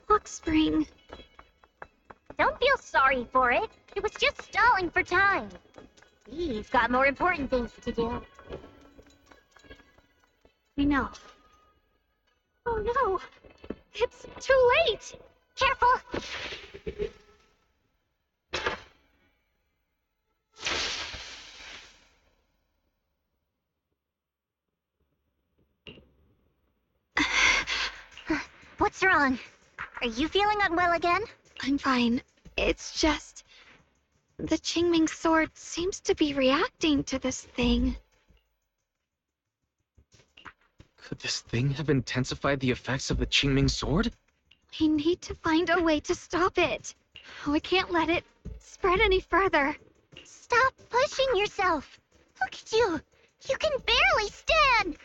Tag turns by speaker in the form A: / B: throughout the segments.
A: Clock spring.
B: Don't feel sorry for it. It was just stalling for time. He's got more important things to do.
A: I know. Oh no! It's too late!
B: Careful! What's wrong? Are you feeling unwell again?
A: I'm fine. It's just... the Qingming sword seems to be reacting to this thing.
C: Could this thing have intensified the effects of the Qingming sword?
A: We need to find a way to stop it. We can't let it spread any further.
B: Stop pushing yourself. Look at you. You can barely stand.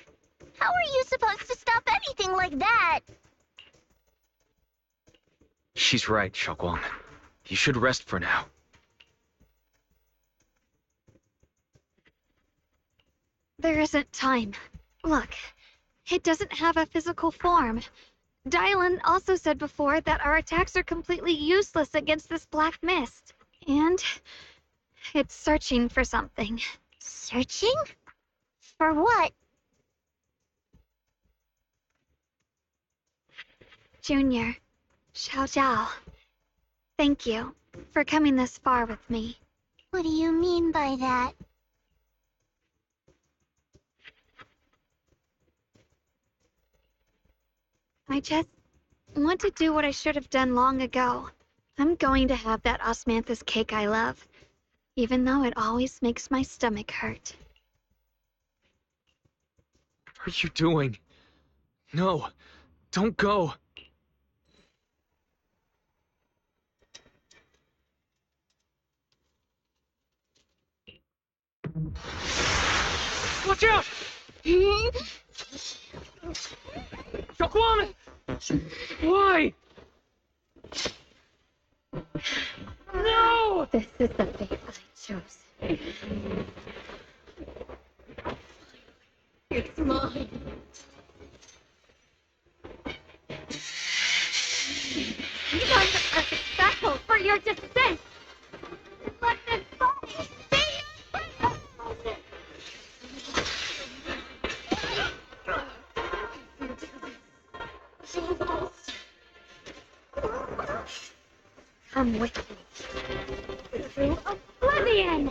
B: How are you supposed to stop anything like that?
C: She's right, Xiaoguang. You should rest for now.
A: There isn't time. Look, it doesn't have a physical form. Dylan also said before that our attacks are completely useless against this black mist. And it's searching for something.
B: Searching? For what?
A: Junior, Xiao Zhao, thank you for coming this far with me.
B: What do you mean by that?
A: I just want to do what I should have done long ago. I'm going to have that osmanthus cake I love, even though it always makes my stomach hurt.
C: What are you doing? No, don't go. Watch out! Xiaoguang! Why? No!
A: This is the fate I chose. It's mine. You are the perfect vessel for your descent. Let this body be your Come with me. Through oblivion!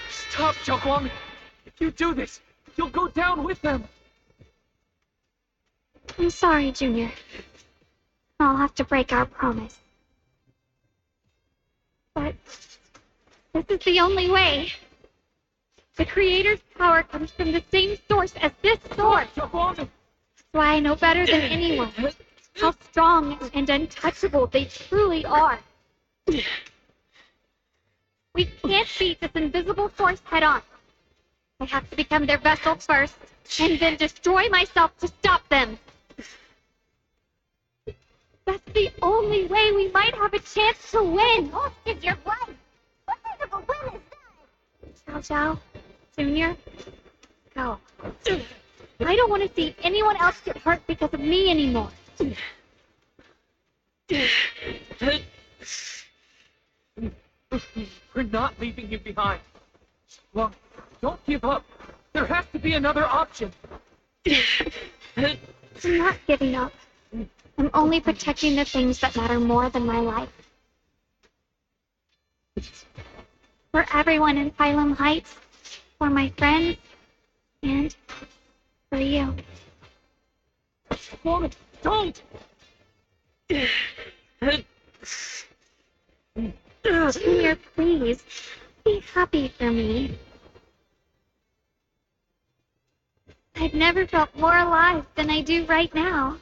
C: Stop, Xiaoguang! If you do this, you'll go down with them!
A: I'm sorry, Junior. I'll have to break our promise. But this is the only way. The Creator's power comes from the same source as this sword. That's why I know better than anyone how strong and untouchable they truly are. We can't beat this invisible force head-on. I have to become their vessel first, and then destroy myself to stop them. That's the only way we might have a chance to win.
B: Most your blood. What kind of a win is that?
A: Xiao Zhao, Junior, go. I don't want to see anyone else get hurt because of me anymore.
C: We're not leaving you behind. Well, don't give up. There has to be another option.
A: I'm not giving up. I'm only protecting the things that matter more than my life. For everyone in Phylum Heights, for my friends, and for you.
C: Woman, don't!
A: Junior, please, be happy for me. I've never felt more alive than I do right now.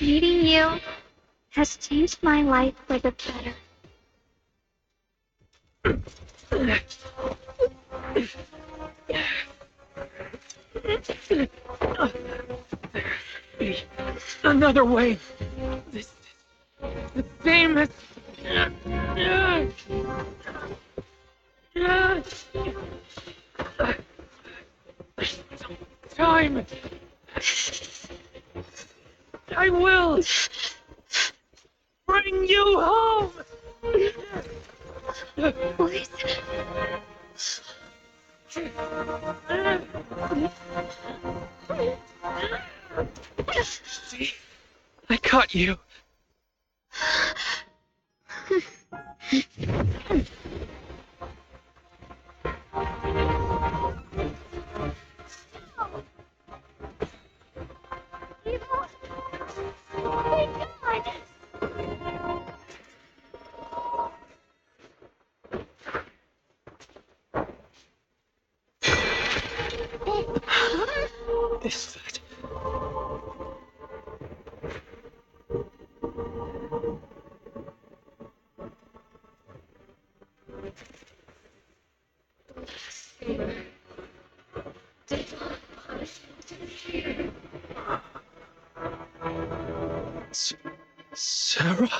A: Meeting you has changed my life for the better.
C: Another way. The same as Time. I will bring you home.
A: Boys.
C: See? I caught you. Is that... Sarah?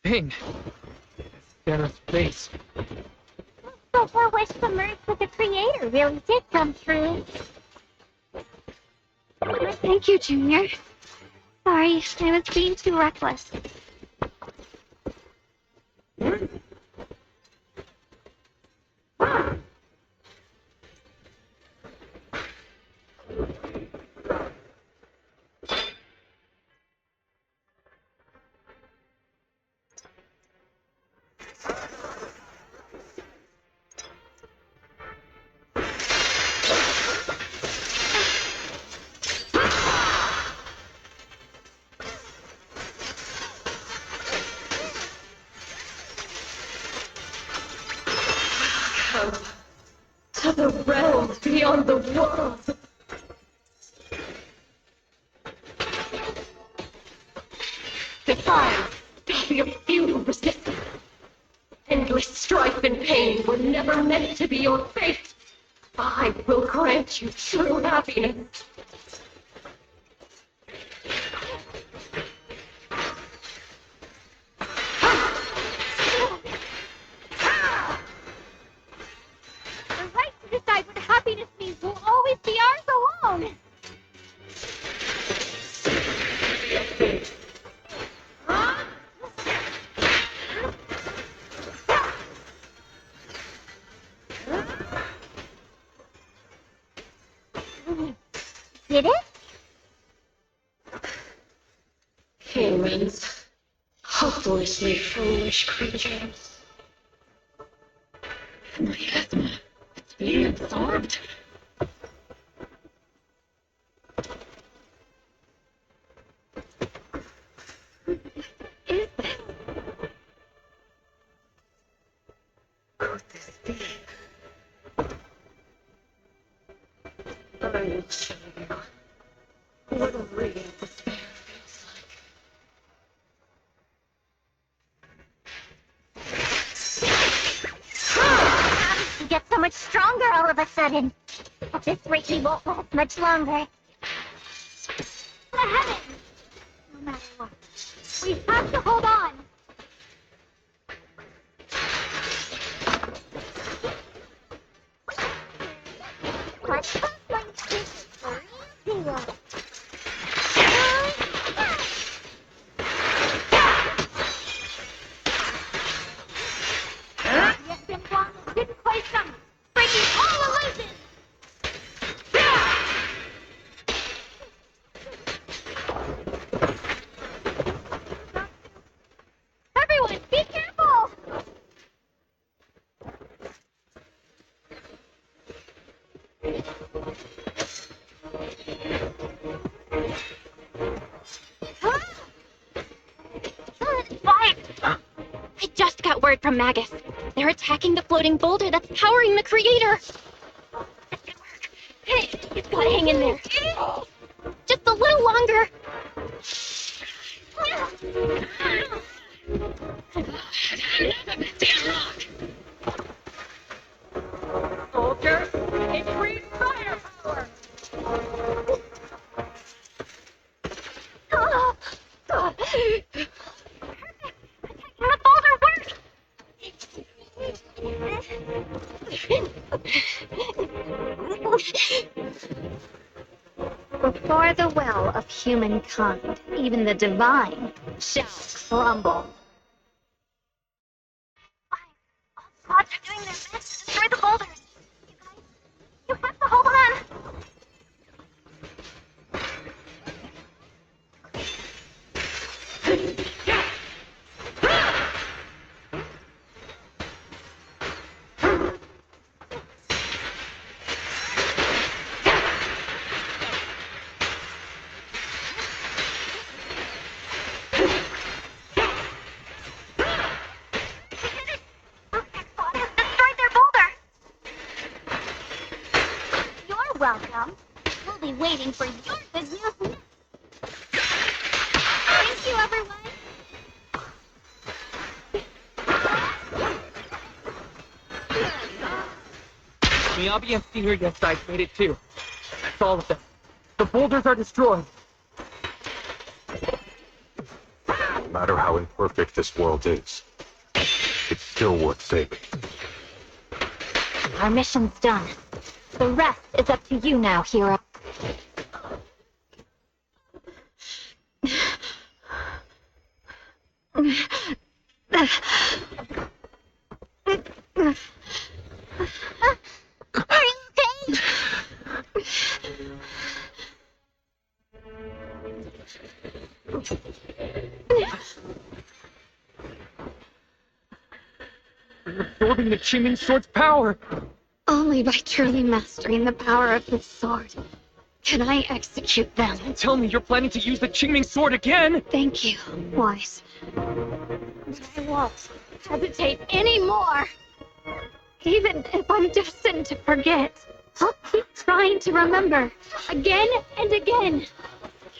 C: Thing. Sarah's face.
B: So her wish to merge with the Creator really did come true.
A: Thank you, Junior. Sorry, I was being too reckless.
D: To the realms beyond the world. Defy your futile resistance. Endless strife and pain were never meant to be your fate. I will grant you true happiness.
B: The right to decide what happiness means will always be ours alone. Did it?
D: Humans, hopelessly foolish creatures. My asthma, it's being absorbed. Could this be? I will show you what a real despair feels like.
B: You get so much stronger all of a sudden. At this rate, we won't last much longer. The heavens! No matter what, we have to hold on. Let's go like this for real deal. Yes, and one didn't play some, breaking all illusions. Everyone, be careful!
A: Quiet! I just got word from Magus. They're attacking the floating boulder that's powering the Creator. This could work. Hey, you've got to hang in there. Just a little longer.
D: Soldiers, increase firepower!
A: Before the will of humankind, even the divine shall crumble.
B: All squads are doing their best to destroy the boulders. You guys, you have to hold on. Squad has destroyed their boulder. You're welcome. We'll be waiting for your good news next.
A: Thank you, everyone!
C: Miyabi and Senior Yesai's made it too. That's all of them. The boulders are destroyed.
E: No matter how imperfect this world is, it's still worth saving.
B: Our mission's done. The rest is up to you now, hero. Are you okay?
C: We're absorbing the Qingming Sword's power.
A: Only by truly mastering the power of this sword can I execute them.
C: Tell me you're planning to use the Qingming Sword again?
A: Thank you, Wise. But I won't hesitate anymore. Even if I'm destined to forget, I'll keep trying to remember, again and again.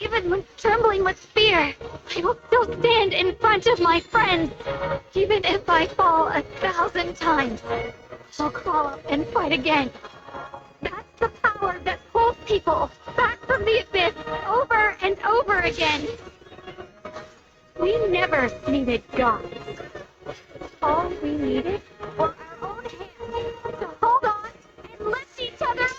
A: Even when trembling with fear, I will still stand in front of my friends. Even if I fall 1,000 times, I'll crawl up and fight again. That's the power that pulls people back from the abyss over and over again. We never needed gods. All we needed were our own hands to hold on and lift each other up.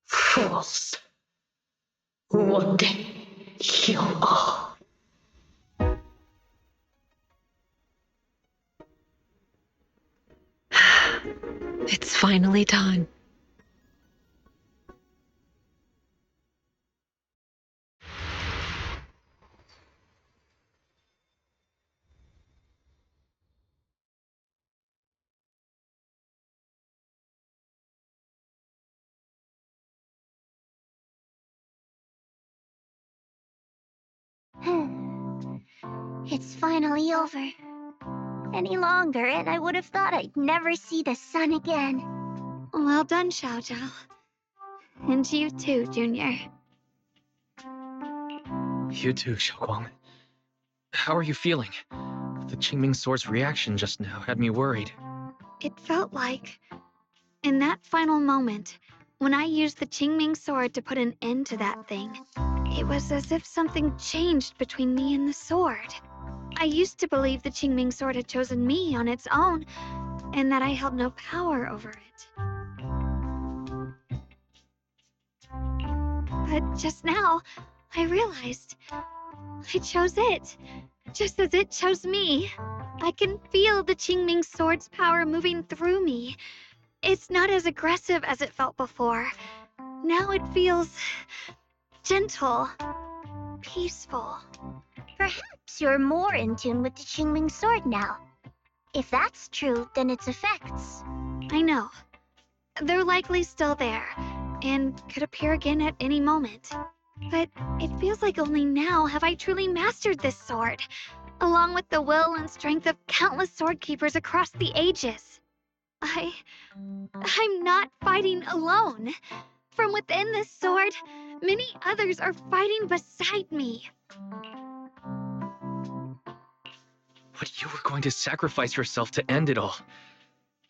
D: Fools. One day, you'll all. It's finally time.
B: It's finally over. Any longer, and I would have thought I'd never see the sun again.
A: Well done, Xiao Zhao. And you too, Junior.
C: You too, Xiaoguang. How are you feeling? The Qingming Sword's reaction just now had me worried.
A: It felt like, in that final moment, when I used the Qingming Sword to put an end to that thing, it was as if something changed between me and the sword. I used to believe the Qingming Sword had chosen me on its own, and that I held no power over it. But just now, I realized I chose it, just as it chose me. I can feel the Qingming Sword's power moving through me. It's not as aggressive as it felt before. Now it feels gentle, peaceful.
B: Perhaps you're more in tune with the Qingming Sword now. If that's true, then its effects.
A: I know. They're likely still there, and could appear again at any moment. But it feels like only now have I truly mastered this sword, along with the will and strength of countless sword keepers across the ages. I'm not fighting alone. From within this sword, many others are fighting beside me.
C: But you were going to sacrifice yourself to end it all.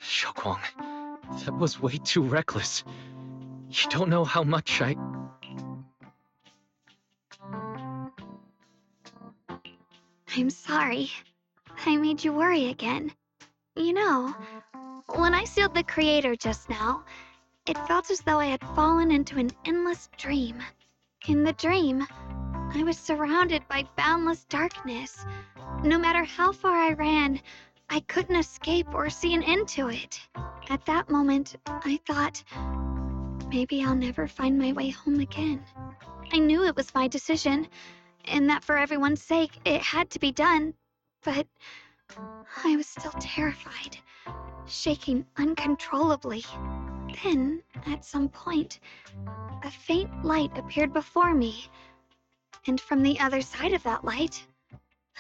C: Xiaoguang, That was way too reckless. You don't know how much
A: I'm sorry. I made you worry again. You know, when I sealed the creator just now, it felt as though I had fallen into an endless dream. In the dream, I was surrounded by boundless darkness. No matter how far I ran, I couldn't escape or see an end to it. At that moment, I thought, maybe I'll never find my way home again. I knew it was my decision, and that for everyone's sake, it had to be done. But I was still terrified, shaking uncontrollably. Then, at some point, a faint light appeared before me, and from the other side of that light,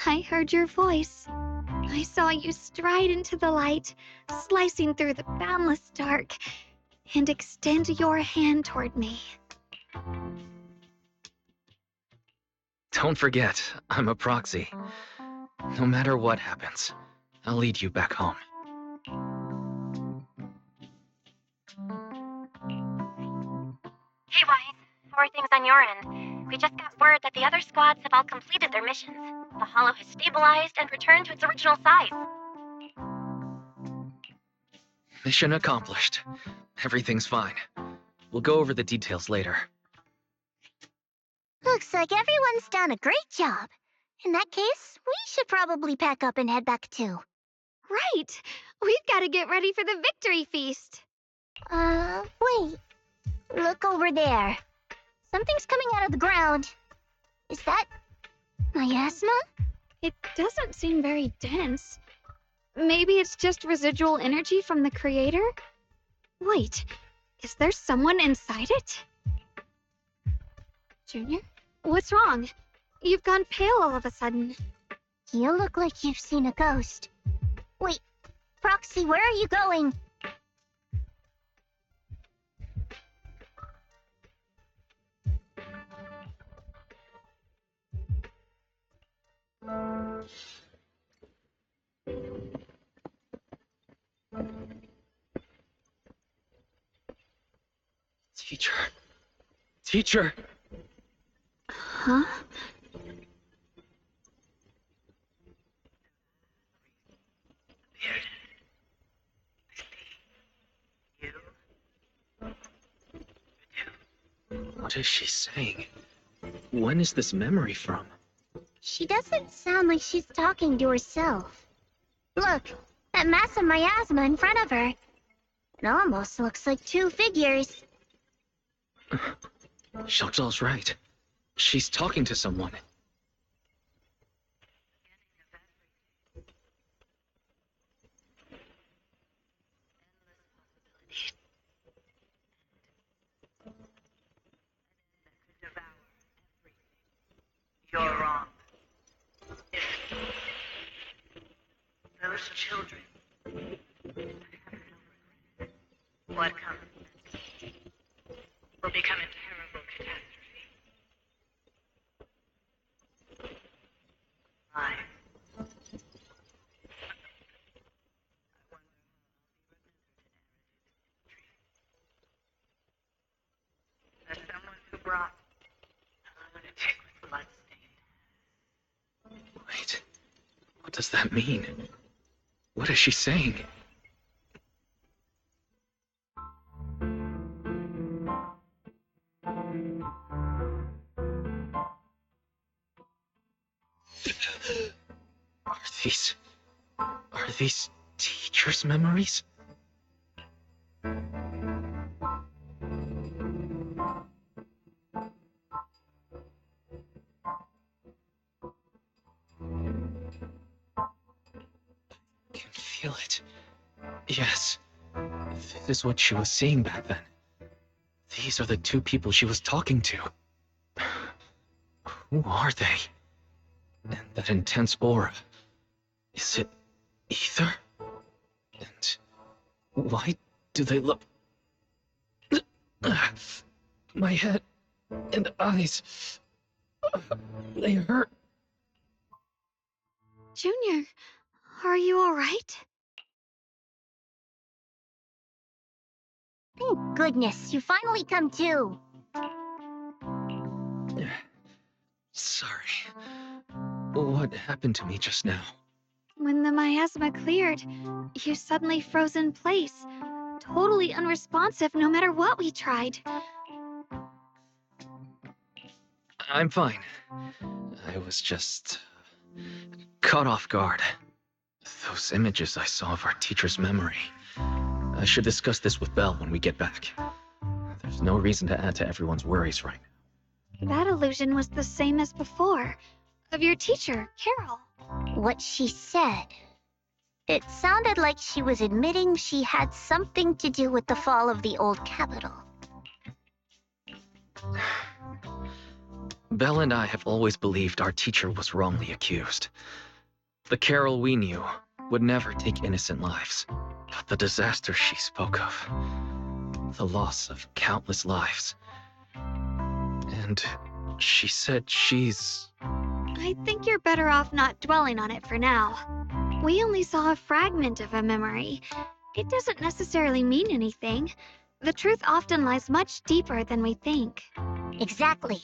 A: I heard your voice. I saw you stride into the light, slicing through the boundless dark, and extend your hand toward me.
C: Don't forget, I'm a proxy. No matter what happens, I'll lead you back home.
B: Hey, Wise. How are things on your end? We just got word that the other squads have all completed their missions. The Hollow has stabilized and returned to its original size.
C: Mission accomplished. Everything's fine. We'll go over the details later.
B: Looks like everyone's done a great job. In that case, we should probably pack up and head back too.
A: Right! We've got to get ready for the victory feast!
B: Wait. Look over there. Something's coming out of the ground. Is that miasma?
A: It doesn't seem very dense. Maybe it's just residual energy from the creator? Wait, is there someone inside it? Junior? What's wrong? You've gone pale all of a sudden.
B: You look like you've seen a ghost. Wait, Proxy, where are you going?
C: Teacher. Teacher!
A: Huh?
C: What is she saying? When is this memory from?
B: She doesn't sound like she's talking to herself. Look, that massive miasma in front of her. It almost looks like two figures.
C: Xiaozhao's right. She's talking to someone.
F: You're wrong. Those children. What comes next will become a terrible catastrophe. I as someone who brought a lunatic with bloodstained.
C: Wait, what does that mean? What is she saying? Are these teachers' memories? Can feel it. Yes. This is what she was seeing back then. These are the two people she was talking to. Who are they? And that intense aura. Is it ether? And why do they look... My head and eyes... They hurt.
A: Junior, are you alright?
B: Thank goodness, you finally come to.
C: Sorry. What happened to me just now?
A: When the miasma cleared, you suddenly froze in place, totally unresponsive no matter what we tried.
C: I'm fine. I was just caught off guard. Those images I saw of our teacher's memory. I should discuss this with Belle when we get back. There's no reason to add to everyone's worries right now.
A: That illusion was the same as before, of your teacher, Carol.
B: What she said. It sounded like she was admitting she had something to do with the fall of the old capital.
C: Belle and I have always believed our teacher was wrongly accused. The Carol we knew would never take innocent lives. But the disaster she spoke of, the loss of countless lives. And she said she's...
A: I think you're better off not dwelling on it for now. We only saw a fragment of a memory. It doesn't necessarily mean anything. The truth often lies much deeper than we think.
B: Exactly.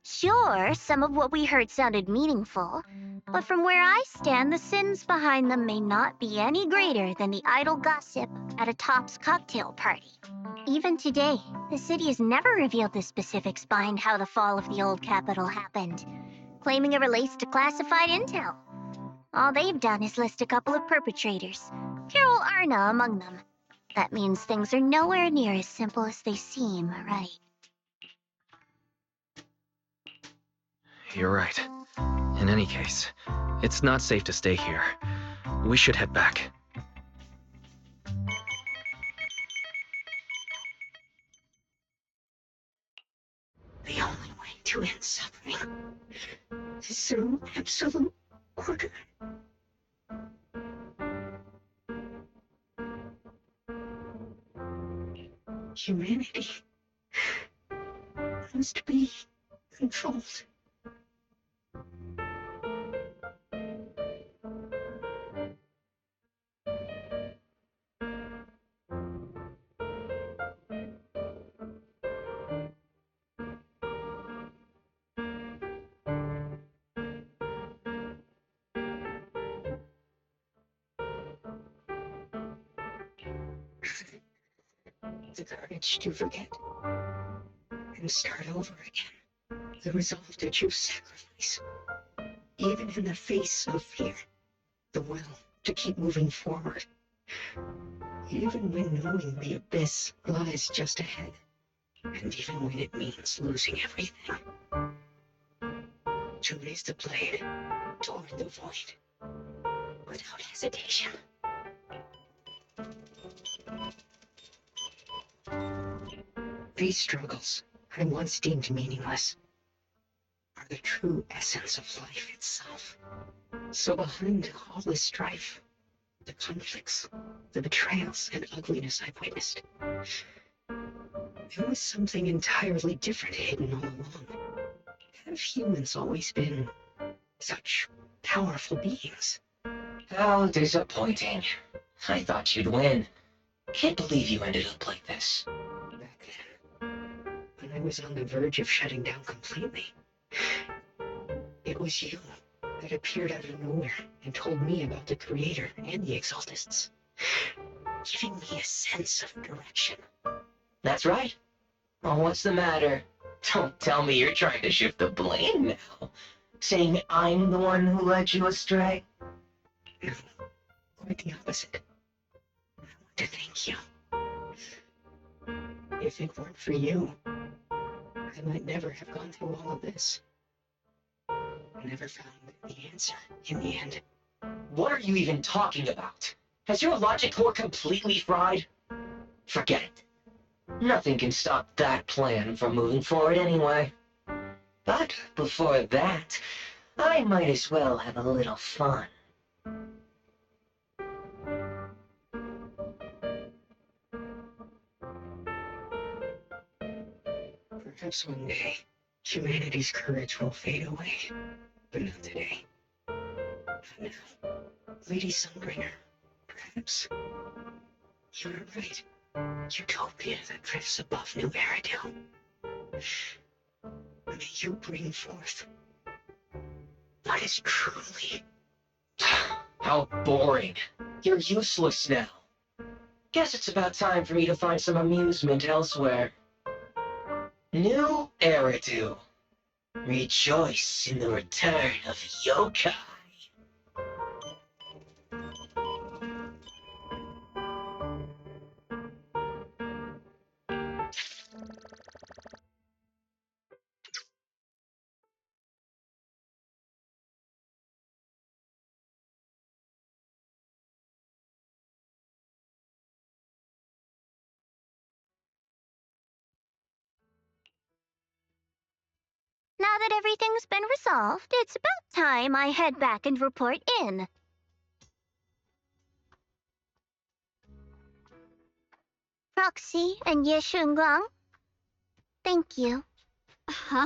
B: Sure, some of what we heard sounded meaningful, but from where I stand, the sins behind them may not be any greater than the idle gossip at a Top's cocktail party. Even today, the city has never revealed the specifics behind how the fall of the old capital happened, claiming it relates to classified intel. All they've done is list a couple of perpetrators, Carol Arna among them. That means things are nowhere near as simple as they seem, right?
C: You're right. In any case, it's not safe to stay here. We should head back.
D: The only way to end suffering is through absolute order. Humanity must be controlled. The courage to forget and start over again. The resolve to choose sacrifice, even in the face of fear. The will to keep moving forward, even when knowing the abyss lies just ahead, and even when it means losing everything. To raise the blade toward the void, without hesitation. These struggles I once deemed meaningless are the true essence of life itself. So behind all this strife, the conflicts, the betrayals, and ugliness I've witnessed, there was something entirely different hidden all along. Have humans always been such powerful beings?
G: How disappointing. I thought you'd win. Can't believe you ended up like this.
D: Back then, when I was on the verge of shutting down completely, it was you that appeared out of nowhere and told me about the Creator and the Exaltists, giving me a sense of direction.
G: That's right. Oh, what's the matter? Don't tell me you're trying to shift the blame now. Saying I'm the one who led you astray?
D: No, quite the opposite. I want to thank you. If it weren't for you, I might never have gone through all of this. Never found the answer in the end.
G: What are you even talking about? Has your logic core completely fried? Forget it. Nothing can stop that plan from moving forward anyway. But before that, I might as well have a little fun.
D: Perhaps one day, humanity's courage will fade away. But not today. Not now. Lady Sunbringer, perhaps you're right. Utopia that drifts above New Eridu. May you bring forth what is truly...
G: How boring. You're useless now. Guess it's about time for me to find some amusement elsewhere. New Eridu. Rejoice in the return of yokai.
B: Now that everything's been resolved, it's about time I head back and report in. Roxy and Ye Shunguang, thank you.
A: Huh?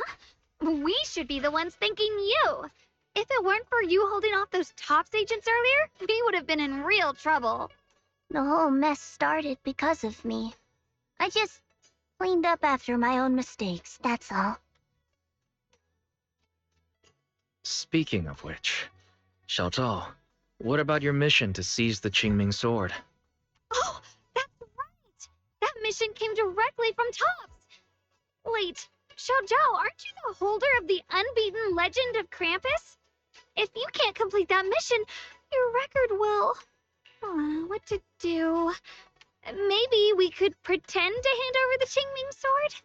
A: We should be the ones thanking you. If it weren't for you holding off those TOPS agents earlier, we would have been in real trouble.
B: The whole mess started because of me. I just cleaned up after my own mistakes, that's all.
C: Speaking of which, Xiao Zhao, what about your mission to seize the Qingming sword?
A: Oh, that's right! That mission came directly from TOPS! Wait, Xiao Zhao, aren't you the holder of the unbeaten legend of Krampus? If you can't complete that mission, your record will... what to do? Maybe we could pretend to hand over the Qingming sword?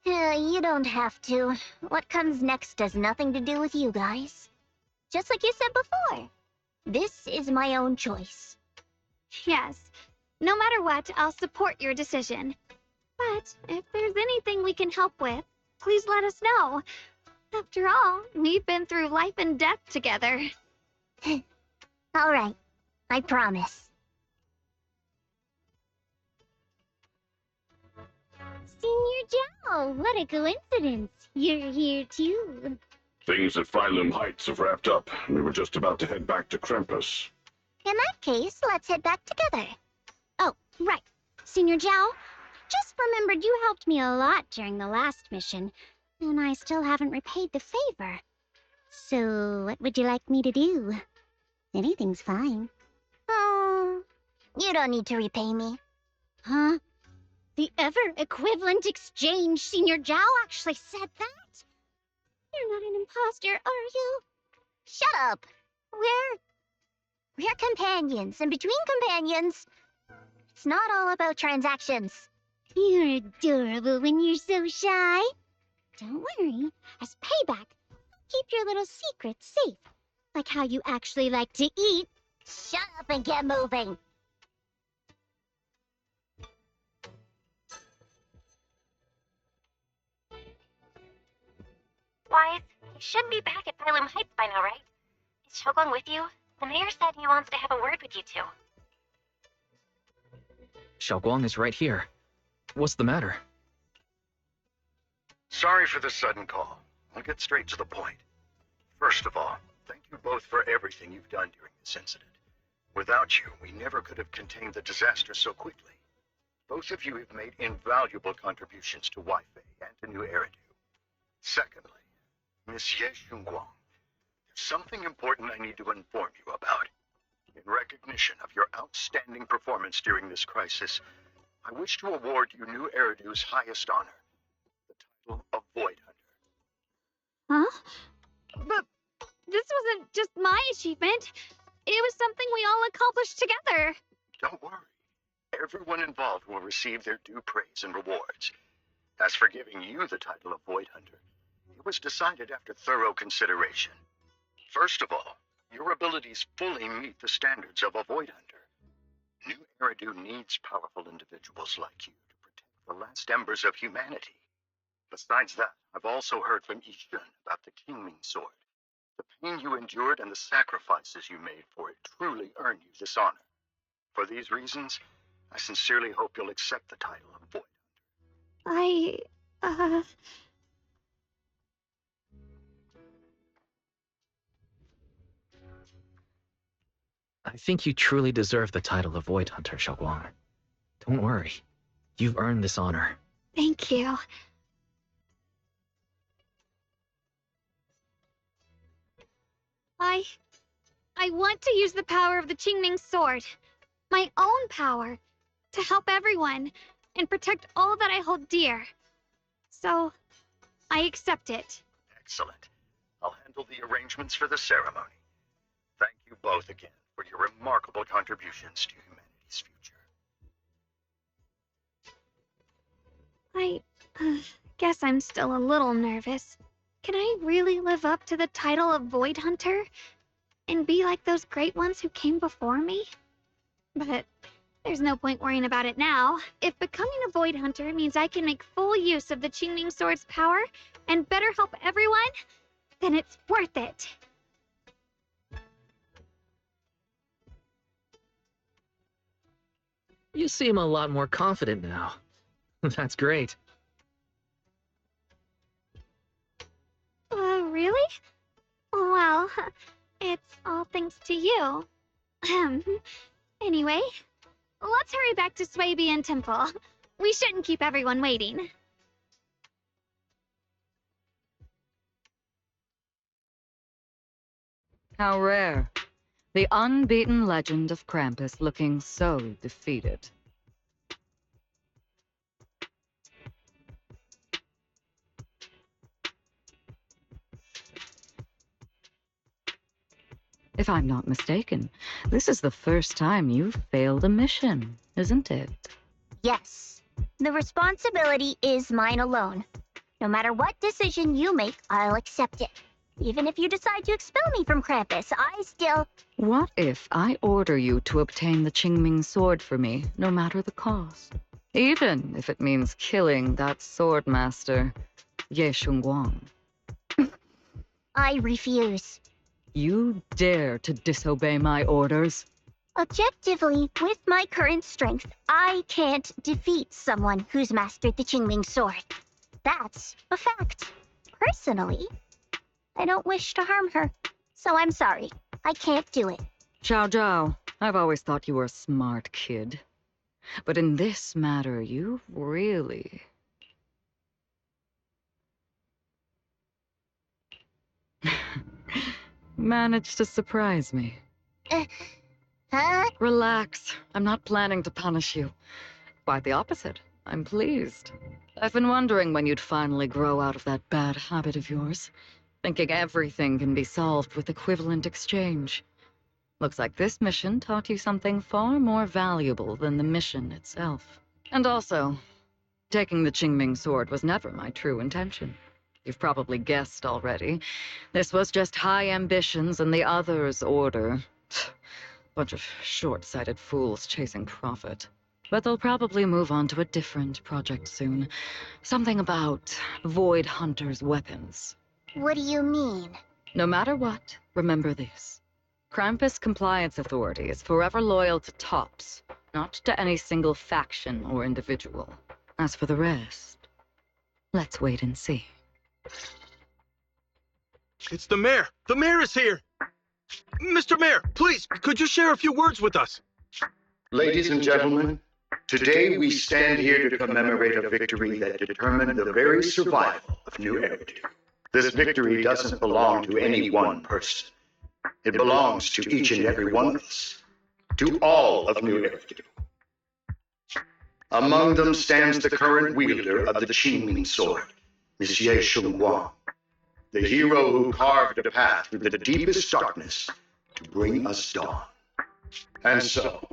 B: You don't have to. What comes next has nothing to do with you guys. Just like you said before, this is my own choice.
A: Yes. No matter what, I'll support your decision. But if there's anything we can help with, please let us know. After all, we've been through life and death together.
B: All right, I promise. Senior Joe, what a coincidence. You're here too.
E: Things at Phylum Heights have wrapped up. We were just about to head back to Krampus.
B: In that case, let's head back together. Oh, right. Senior Zhao, just remembered you helped me a lot during the last mission, and I still haven't repaid the favor. So, what would you like me to do? Anything's fine. Oh, you don't need to repay me. Huh? The ever-equivalent exchange, Senior Zhao actually said that? You're not an imposter, are you? Shut up! We're companions, and between companions, it's not all about transactions. You're adorable when you're so shy. Don't worry, as payback, keep your little secrets safe. Like how you actually like to eat. Shut up and get moving.
H: Wise, you should be back at Phylum Heights by now, right? Is Shogun with you? The mayor said he wants to have a word with you two.
C: Xiaoguang is right here. What's the matter?
I: Sorry for the sudden call. I'll get straight to the point. First of all, thank you both for everything you've done during this incident. Without you, we never could have contained the disaster so quickly. Both of you have made invaluable contributions to Waifei and to New Eridu. Secondly, Miss Ye Shunguang, there's something important I need to inform you about. In recognition of your outstanding performance during this crisis, I wish to award you New Eridu's highest honor, the title of Void Hunter.
A: Huh? But this wasn't just my achievement. It was something we all accomplished together.
I: Don't worry. Everyone involved will receive their due praise and rewards. As for giving you the title of Void Hunter, it was decided after thorough consideration. First of all, your abilities fully meet the standards of a Void Hunter. New Eridu needs powerful individuals like you to protect the last embers of humanity. Besides that, I've also heard from Yishun about the Qingming sword. The pain you endured and the sacrifices you made for it truly earn you this honor. For these reasons, I sincerely hope you'll accept the title of Void Hunter.
C: I think you truly deserve the title of Void Hunter, Xiaoguang. Don't worry. You've earned this honor.
A: Thank you. I want to use the power of the Qingming sword, my own power, to help everyone and protect all that I hold dear. So, I accept it.
I: Excellent. I'll handle the arrangements for the ceremony. Thank you both again for your remarkable contributions to humanity's future.
A: I guess I'm still a little nervous. Can I really live up to the title of Void Hunter? And be like those great ones who came before me? But there's no point worrying about it now. If becoming a Void Hunter means I can make full use of the Qingming Sword's power and better help everyone, then it's worth it.
C: You seem a lot more confident now. That's great.
A: Really? Well, it's all thanks to you. Anyway, let's hurry back to Swabian Temple. We shouldn't keep everyone waiting.
J: How rare. The unbeaten legend of Krampus looking so defeated. If I'm not mistaken, this is the first time you've failed a mission, isn't it?
B: Yes. The responsibility is mine alone. No matter what decision you make, I'll accept it. Even if you decide to expel me from Krampus, I still...
J: What if I order you to obtain the Qingming sword for me, no matter the cost? Even if it means killing that swordmaster, Ye Shunguang.
B: I refuse.
J: You dare to disobey my orders?
B: Objectively, with my current strength, I can't defeat someone who's mastered the Qingming sword. That's a fact. Personally, I don't wish to harm her, so I'm sorry. I can't do it.
J: Zhao Zhao, I've always thought you were a smart kid. But in this matter, you really... managed to surprise me.
B: Huh?
J: Relax. I'm not planning to punish you. Quite the opposite. I'm pleased. I've been wondering when you'd finally grow out of that bad habit of yours. Thinking everything can be solved with equivalent exchange. Looks like this mission taught you something far more valuable than the mission itself. And also, taking the Qingming sword was never my true intention. You've probably guessed already. This was just high ambitions and the others' order. Bunch of short-sighted fools chasing profit. But they'll probably move on to a different project soon. Something about Void Hunter's weapons.
B: What do you mean?
J: No matter what, remember this. Krampus Compliance Authority is forever loyal to TOPS, not to any single faction or individual. As for the rest, let's wait and see.
E: It's the mayor! The mayor is here! Mr. Mayor, please, could you share a few words with us?
I: Ladies and gentlemen, today we stand here to commemorate a victory that determined the very survival of New Eridu. This victory doesn't belong to any one person. It belongs to each and every one of us. To all of New Eridu. Among them stands the current wielder of the Qingming sword, Monsieur Shunguang, the hero who carved a path through the deepest darkness to bring us dawn. And so,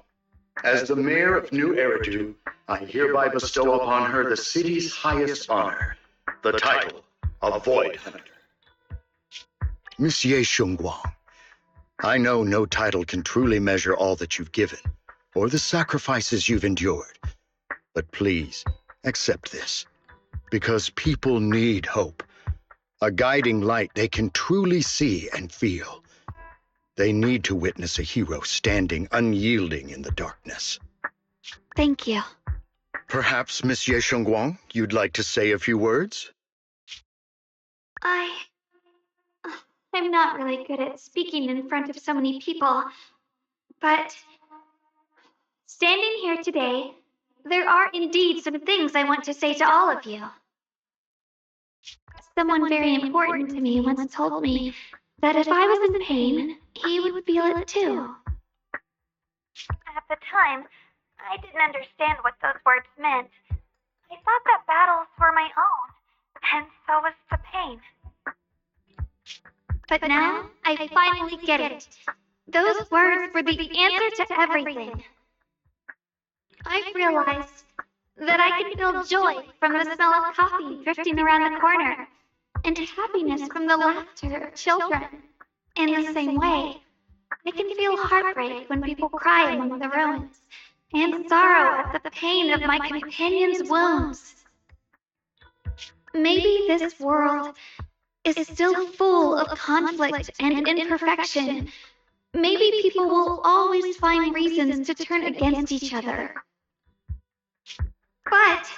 I: as the mayor of New Eridu, I hereby bestow upon her the city's highest honor, the title of Void Hunter. Monsieur Shunguang, I know no title can truly measure all that you've given, or the sacrifices you've endured. But please, accept this, because people need hope. A guiding light they can truly see and feel. They need to witness a hero standing unyielding in the darkness.
A: Thank you.
I: Perhaps, Monsieur Shunguang, you'd like to say a few words?
A: I'm not really good at speaking in front of so many people, but standing here today, there are indeed some things I want to say to all of you. Someone very important to me once told me that if I was in pain, he would feel it too.
B: At the time, I didn't understand what those words meant. I thought that battles were my own, and so was the pain.
A: But now, I finally get it. Those words were the answer to everything. I've realized that I can feel joy from the smell of coffee drifting around the corner, and happiness from the laughter of children. In the same way, I can feel heartbreak when people cry among the ruins, and sorrow at the pain of my companion's wounds. Maybe this world is still full of conflict and imperfection. Maybe people will always find reasons to turn against each other. But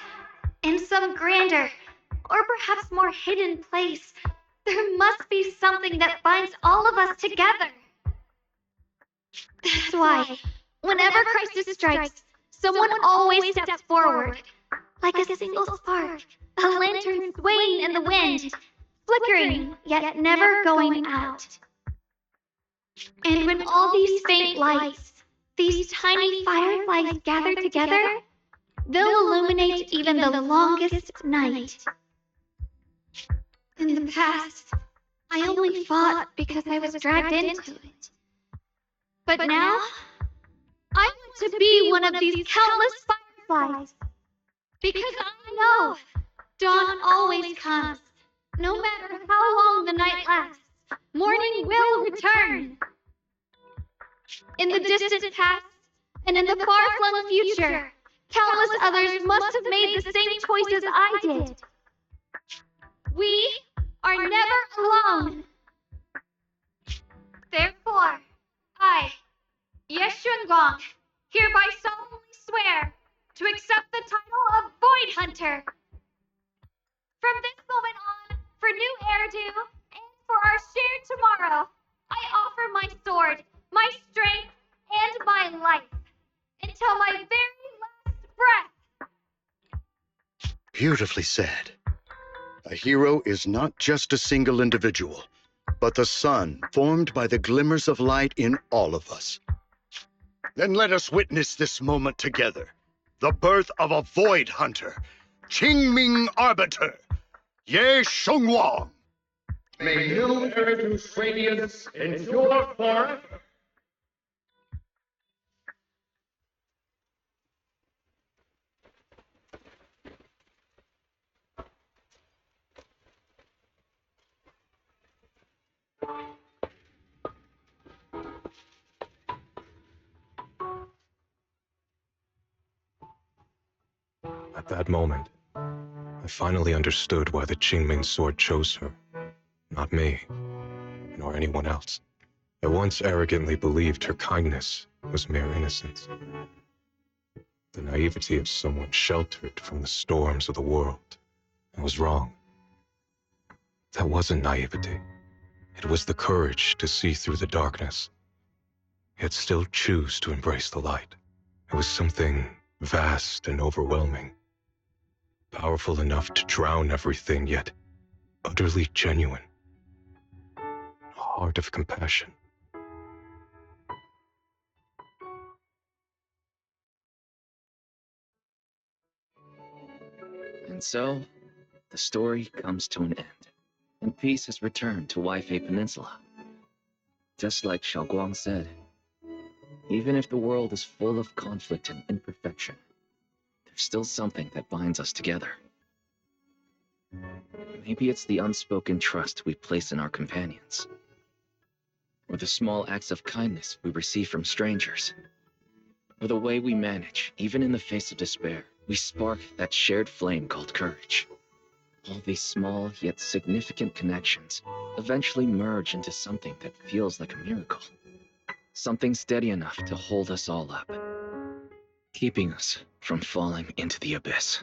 A: in some grander, or perhaps more hidden place, there must be something that binds all of us together. That's why, whenever crisis strikes, someone always steps forward, like a single spark, a lantern swaying in the wind, flickering, yet never going out. And when all these faint lights, these tiny fireflies gather together, they'll illuminate even the longest night. In the past, I only fought because I was dragged into it. But now, I want to be one of these countless fireflies. Because I know dawn always comes. No matter how long the night lasts, morning will return. In the distant past, and in the far-flung future, countless others must have made the same choices I did. We are never alone. Therefore, I, Yeshungong, hereby solemnly swear to accept the title of Void Hunter. From this moment on, for new Erdu, and for our shared tomorrow, I offer my sword, my strength, and my life, until my very last breath.
I: Beautifully said. A hero is not just a single individual, but the sun formed by the glimmers of light in all of us. Then let us witness this moment together. The birth of a Void Hunter, Qingming Arbiter, Ye Shengwang.
E: May new Eridu's radiance endure forever. At that moment, I finally understood why the Qingming sword chose her, not me, nor anyone else. I once arrogantly believed her kindness was mere innocence, the naivety of someone sheltered from the storms of the world. I was wrong. That wasn't naivety. It was the courage to see through the darkness, yet still choose to embrace the light. It was something vast and overwhelming, powerful enough to drown everything, yet utterly genuine. A heart of compassion.
C: And so, the story comes to an end, and peace has returned to Waifei Peninsula. Just like Xiaoguang said, even if the world is full of conflict and imperfection, there's still something that binds us together. Maybe it's the unspoken trust we place in our companions, or the small acts of kindness we receive from strangers, or the way we manage, even in the face of despair, we spark that shared flame called courage. All these small yet significant connections eventually merge into something that feels like a miracle. Something steady enough to hold us all up, keeping us from falling into the abyss.